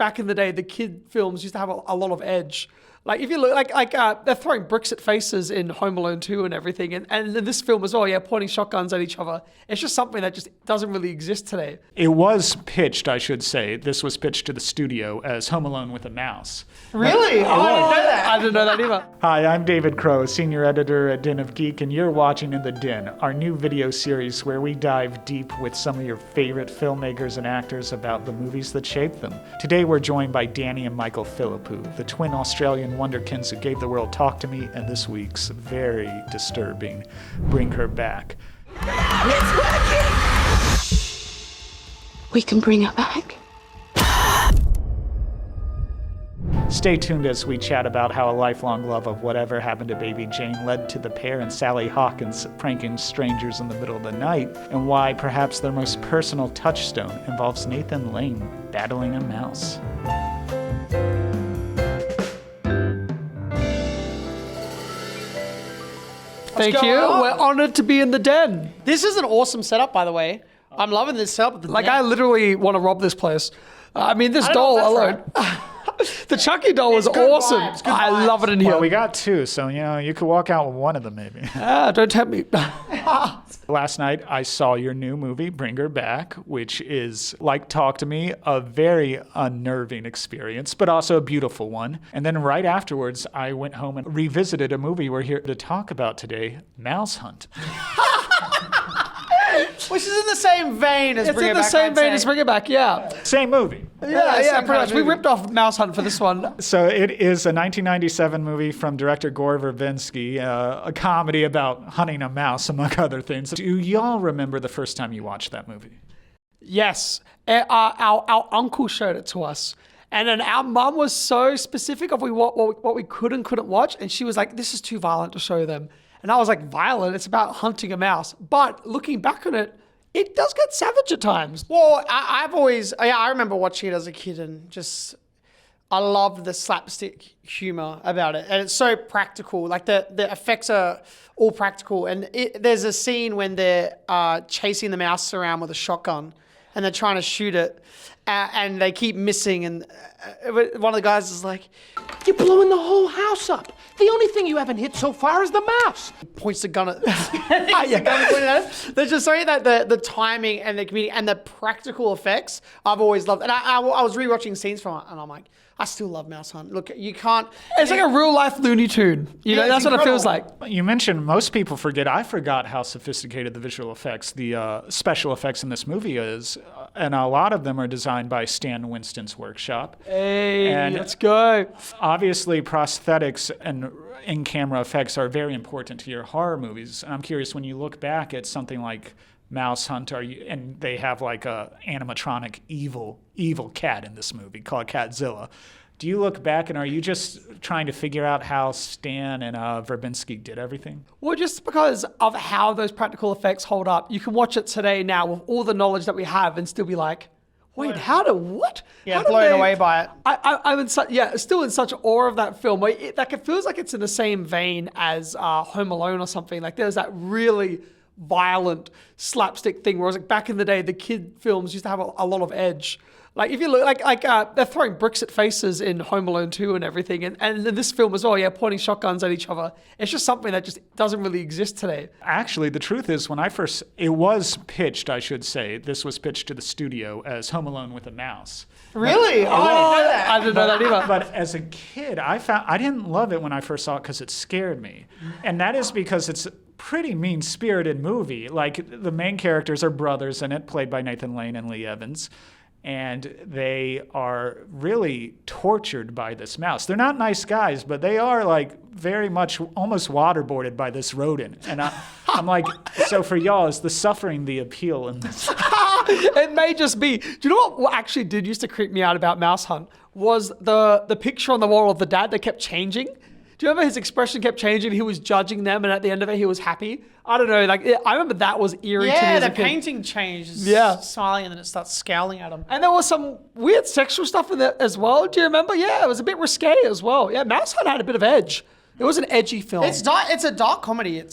back in the day, the kid films used to have a lot of edge. Like if you look, they're throwing bricks at faces in Home Alone 2 and everything, and in this film as well, pointing shotguns at each other. It's just something that just doesn't really exist today. It was pitched, I should say. This was pitched to the studio as Home Alone with a Mouse. Really? Oh, I didn't know that. I didn't know that either. Hi, I'm David Crow, senior editor at Den of Geek, and you're watching In the Den, our new video series where we dive deep with some of your favorite filmmakers and actors about the movies that shaped them. Today we're joined by Danny and Michael Philippou, the twin Australian wonderkins who gave the world Talk to Me and this week's very disturbing Bring Her Back. It's working! We can bring her back. Stay tuned as we chat about how a lifelong love of whatever happened to Baby Jane led to the pair and Sally Hawkins pranking strangers in the middle of the night, and why perhaps their most personal touchstone involves Nathan Lane battling a mouse. Thank you. We're honored to be in the Den. This is an awesome setup, by the way. I'm loving this setup. I literally want to rob this place. I mean, this doll alone. Right. The Chucky doll was awesome. I love it in here. Well, we got two, so you could walk out with one of them maybe. Don't tempt me. Last night I saw your new movie, Bring Her Back, which is, like Talk to Me, a very unnerving experience, but also a beautiful one. And then right afterwards, I went home and revisited a movie we're here to talk about today, Mouse Hunt. Which is in the same vein as Bring It Back. It's in the same vein as Bring It Back, yeah. Same movie. Yeah, pretty much. We ripped off Mouse Hunt for this one. So it is a 1997 movie from director Gore Verbinski, a comedy about hunting a mouse, among other things. Do y'all remember the first time you watched that movie? Yes. Our uncle showed it to us. And then our mum was so specific of what we could and couldn't watch. And she was like, this is too violent to show them. And I was like, violent? It's about hunting a mouse. But looking back on it, it does get savage at times. Well, I remember watching it as a kid and just, I love the slapstick humor about it. And it's so practical. Like the effects are all practical. And there's a scene when they're chasing the mouse around with a shotgun and they're trying to shoot it. And they keep missing. And one of the guys is like, "You're blowing the whole house up. The only thing you haven't hit so far is the mouse." Points the gun at There's just something that the timing and the comedic and the practical effects I've always loved. And I was rewatching scenes from it and I'm like, I still love Mouse Hunt. Look, you can't... It's like a real life Looney Tune. That's what it feels like. You mentioned most people forget. I forgot how sophisticated the visual effects, the special effects in this movie is. And a lot of them are designed by Stan Winston's workshop. Hey, let's go. Obviously, prosthetics and in-camera effects are very important to your horror movies. And I'm curious, when you look back at something like Mouse Hunt, and they have like a animatronic evil cat in this movie called Catzilla. Do you look back and are you just trying to figure out how Stan and Verbinski did everything? Well, just because of how those practical effects hold up, you can watch it today now with all the knowledge that we have and still be like, wait, what? Yeah, blown away by it. I'm still in such awe of that film. It feels like it's in the same vein as Home Alone or something. Like there's that really violent slapstick thing, whereas like back in the day, the kid films used to have a lot of edge. Like if you look, they're throwing bricks at faces in Home Alone 2 and everything, and in this film as well, pointing shotguns at each other. It's just something that just doesn't really exist today. Actually, the truth is, it was pitched, I should say, this was pitched to the studio as Home Alone with a Mouse. Really? I didn't know that either. But as a kid, I didn't love it when I first saw it because it scared me. And that is because it's a pretty mean-spirited movie. Like, the main characters are brothers in it, played by Nathan Lane and Lee Evans. And they are really tortured by this mouse. They're not nice guys, but they are like very much almost waterboarded by this rodent. And I'm like, so for y'all, is the suffering the appeal in this? It may just be. Do you know what actually did used to creep me out about Mouse Hunt? Was the picture on the wall of the dad that kept changing. Do you remember his expression kept changing? He was judging them, and at the end of it, he was happy. I don't know. I remember that was eerie to me as a kid. Yeah, the painting changed. Smiling, and then it starts scowling at him. And there was some weird sexual stuff in there as well. Do you remember? Yeah, it was a bit risque as well. Yeah, Mouse Hunt had a bit of edge. It was an edgy film. It's a dark comedy.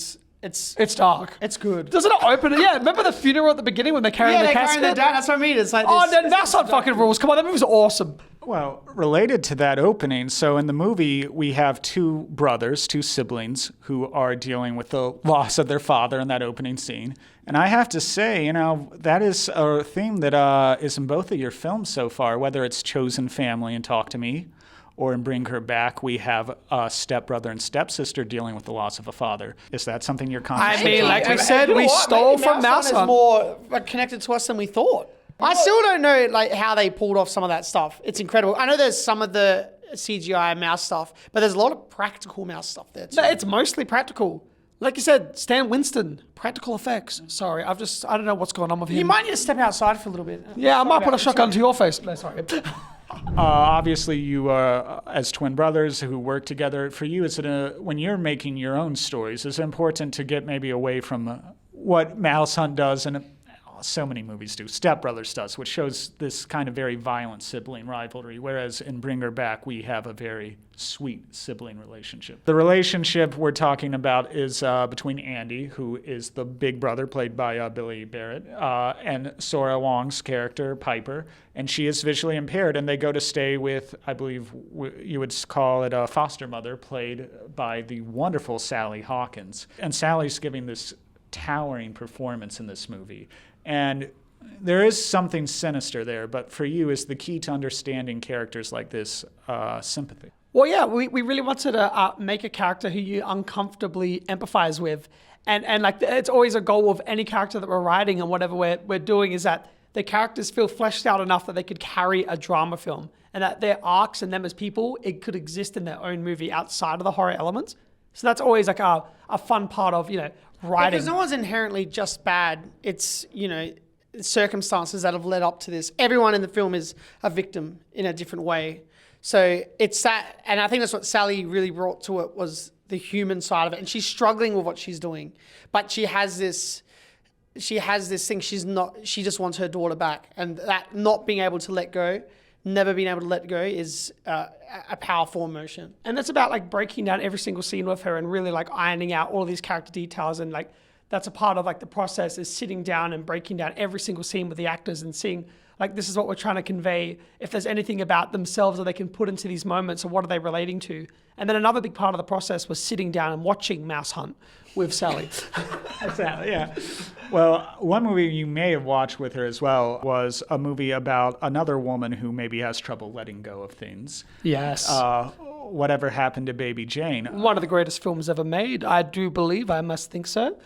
It's dark. It's good. Doesn't it open? Yeah, remember the funeral at the beginning when they're carrying the they're casket? carrying the dad. That's what I mean. It's like Mouse Hunt fucking rules. Come on, that movie's awesome. Well, related to that opening, so in the movie, we have two brothers, two siblings, who are dealing with the loss of their father in that opening scene. And I have to say, that is a theme that is in both of your films so far, whether it's Chosen Family and Talk to Me, or in Bring Her Back, we have a stepbrother and stepsister dealing with the loss of a father. Is that something you're constantly like we said, we stole from Mouse Hunt. Is more connected to us than we thought. I still don't know how they pulled off some of that stuff. It's incredible. I know there's some of the CGI mouse stuff, but there's a lot of practical mouse stuff there too. No, it's mostly practical. Like you said, Stan Winston, practical effects. Sorry, I don't know what's going on with him. You might need to step outside for a little bit. Yeah, I might put a shotgun to your face. No, sorry. Obviously, you are as twin brothers who work together. For you, when you're making your own stories, is it important to get maybe away from what Mouse Hunt does and so many movies do, Step Brothers does, which shows this kind of very violent sibling rivalry, whereas in Bring Her Back, we have a very sweet sibling relationship. The relationship we're talking about is between Andy, who is the big brother played by Billy Barrett, and Sora Wong's character, Piper, and she is visually impaired, and they go to stay with, I believe you would call it a foster mother, played by the wonderful Sally Hawkins. And Sally's giving this towering performance in this movie. And there is something sinister there, but for you, is the key to understanding characters like this sympathy? Well, yeah, we really wanted to make a character who you uncomfortably empathize with. And like, it's always a goal of any character that we're writing and whatever we're doing is that the characters feel fleshed out enough that they could carry a drama film and that their arcs and them as people, it could exist in their own movie outside of the horror elements. So that's always like a fun part of, writing. Because no one's inherently just bad. It's, circumstances that have led up to this. Everyone in the film is a victim in a different way. So it's that, and I think that's what Sally really brought to it was the human side of it. And she's struggling with what she's doing, but she has this thing. She just wants her daughter back, and that not being able to let go, never being able to let go is a powerful emotion. And that's about like breaking down every single scene with her and really like ironing out all these character details. And like, that's a part of like the process is sitting down and breaking down every single scene with the actors and seeing like, this is what we're trying to convey. If there's anything about themselves that they can put into these moments, or what are they relating to? And then another big part of the process was sitting down and watching Mouse Hunt with Sally. Exactly, yeah. Well, one movie you may have watched with her as well was a movie about another woman who maybe has trouble letting go of things. Yes. Whatever Happened to Baby Jane. One of the greatest films ever made. I do believe, I must think so.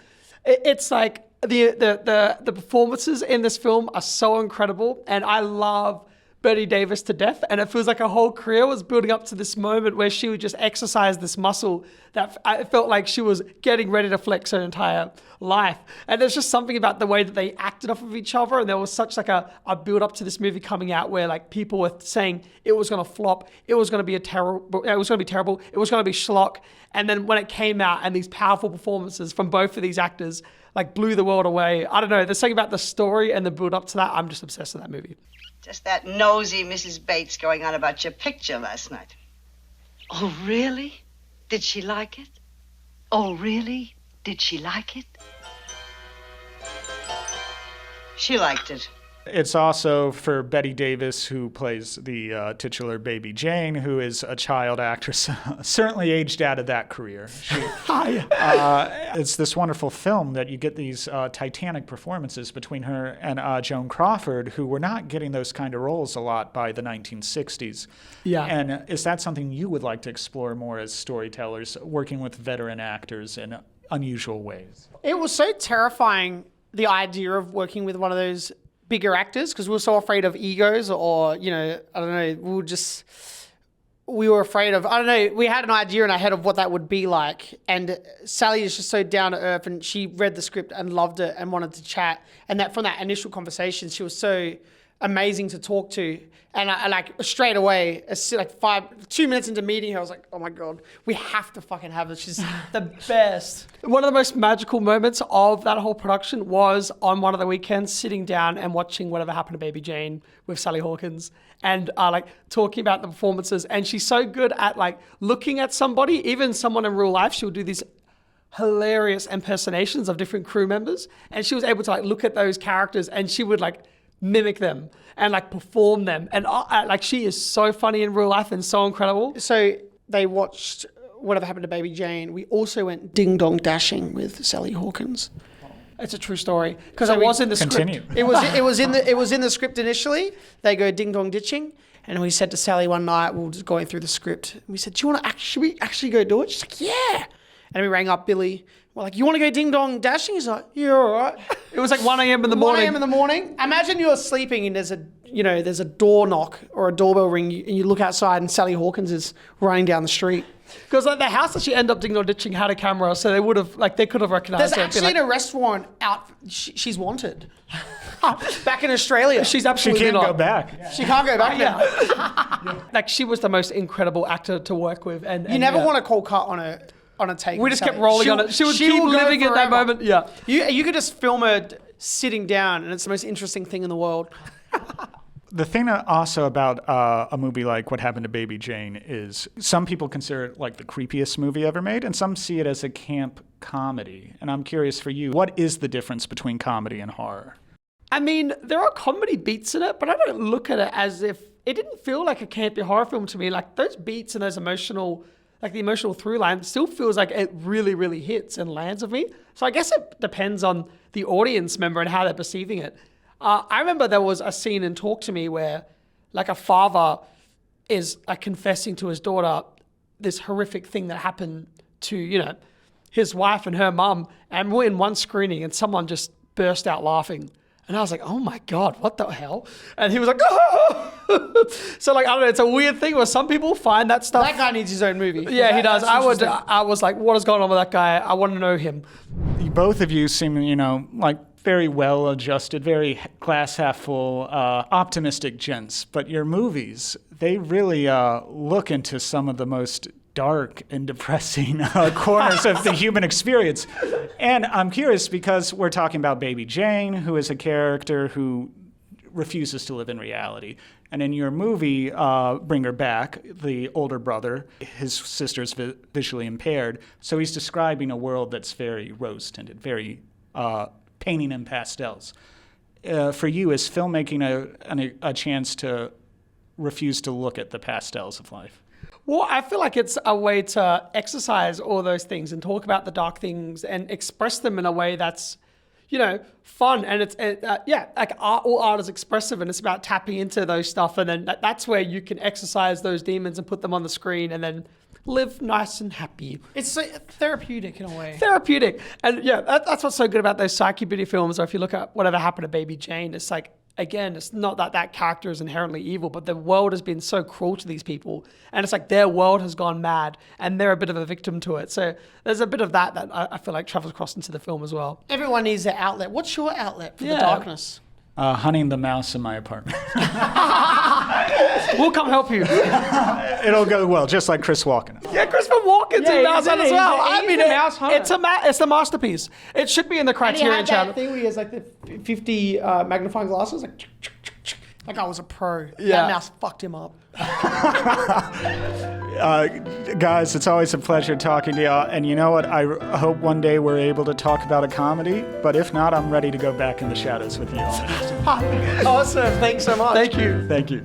It's like the performances in this film are so incredible, and I love Bette Davis to death, and it feels like her whole career was building up to this moment where she would just exercise this muscle that I felt like she was getting ready to flex her entire life. And there's just something about the way that they acted off of each other, and there was such like a build up to this movie coming out where like people were saying it was going to flop, it was going to be terrible, it was going to be schlock. And then when it came out and these powerful performances from both of these actors like blew the world away. I don't know, there's something about the story and the build up to that. I'm just obsessed with that movie. Just that nosy Mrs. Bates going on about your picture last night. Oh, really? Did she like it? Oh, really? Did she like it? She liked it. It's also for Bette Davis, who plays the titular Baby Jane, who is a child actress, certainly aged out of that career. It's this wonderful film that you get these titanic performances between her and Joan Crawford, who were not getting those kind of roles a lot by the 1960s. Yeah. And is that something you would like to explore more as storytellers, working with veteran actors in unusual ways? It was so terrifying, the idea of working with one of those bigger actors, because we were so afraid of egos, or I don't know, we were afraid of, I don't know, we had an idea in our head of what that would be like. And Sally is just so down to earth, and she read the script and loved it and wanted to chat. And that from that initial conversation, she was so amazing to talk to. And I like straight away, like 2 minutes into meeting her, I was like, oh my God, we have to fucking have this. She's the best. One of the most magical moments of that whole production was on one of the weekends sitting down and watching Whatever Happened to Baby Jane with Sally Hawkins and like talking about the performances. And she's so good at like looking at somebody, even someone in real life, she'll do these hilarious impersonations of different crew members, and she was able to like look at those characters and she would like mimic them and like perform them, and like she is so funny in real life and so incredible. So they watched Whatever Happened to Baby Jane. We also went Ding Dong Dashing with Sally Hawkins. It's a true story because it was in the Continue. script. It was in the script initially. They go ding dong ditching, and we said to Sally one night, we were just going through the script. We said, "Do you want to actually go do it?" She's like, "Yeah." And we rang up Billy. We're like, "You want to go ding dong dashing?" He's like, "Yeah, all right." It was like 1 a.m. in the 1 morning. a.m. in the morning. Imagine you're sleeping and there's a door knock or a doorbell ring, and you look outside and Sally Hawkins is running down the street. Because like the house that she ended up ding dong ditching had a camera, so they could have recognized There's her. actually an arrest warrant out. She's wanted. Back in Australia. She's She absolutely can't not. go back. She can't go back now. Like she was the most incredible actor to work with, and You never want to call cut on a take. We with just kept Sally. rolling on it. She would keep will go living in that forever. moment. Yeah. You could just film her sitting down, and it's the most interesting thing in the world. The thing also about a movie like What Happened to Baby Jane is some people consider it like the creepiest movie ever made, and some see it as a camp comedy. And I'm curious for you, what is the difference between comedy and horror? I mean, there are comedy beats in it, but I don't look at it as if it didn't feel like a campy horror film to me. Like those beats and those emotional, like the emotional through line still feels like it really, really hits and lands with me. So I guess it depends on the audience member and how they're perceiving it. I remember there was a scene in Talk to Me where like a father is confessing to his daughter this horrific thing that happened to, his wife and her mum. And we're in one screening and someone just burst out laughing. And I was like, oh my God, what the hell? And he was like, oh! So like, I don't know, it's a weird thing where some people find that stuff. That guy needs his own movie. Yeah, he does. That's I was like, what is going on with that guy? I want to know him. Both of you seem, like very well-adjusted, very glass half full, optimistic gents. But your movies, they really look into some of the most dark and depressing corners of the human experience. And I'm curious because we're talking about Baby Jane, who is a character who refuses to live in reality. And in your movie, Bring Her Back, the older brother, his sister's visually impaired. So he's describing a world that's very rose-tinted, very painting in pastels. For you, is filmmaking a chance to refuse to look at the pastels of life? Well, I feel like it's a way to exercise all those things and talk about the dark things and express them in a way that's, fun. And it's, like all art is expressive and it's about tapping into those stuff. And then that's where you can exercise those demons and put them on the screen and then live nice and happy. It's therapeutic in a way. Therapeutic. And yeah, that's what's so good about those Psyche Beauty films. Or if you look at Whatever Happened to Baby Jane, it's like, again, it's not that character is inherently evil, but the world has been so cruel to these people. And it's like their world has gone mad and they're a bit of a victim to it. So there's a bit of that I feel like travels across into the film as well. Everyone needs their outlet. What's your outlet for the darkness? Hunting the mouse in my apartment. We'll come help you. It'll go well, just like Chris Walken. Yeah, Christopher Walken's in Mouse Hunt as well. He's the mouse hunter. It's a masterpiece. It should be in the And he Criterion had channel. that thing where he has like the 50 magnifying glasses. Like, that guy was a pro. Yeah. That mouse fucked him up. Guys, it's always a pleasure talking to y'all. And you know what? I hope one day we're able to talk about a comedy. But if not, I'm ready to go back in the shadows with you all. Awesome. Thanks so much. Thank you. Thank you.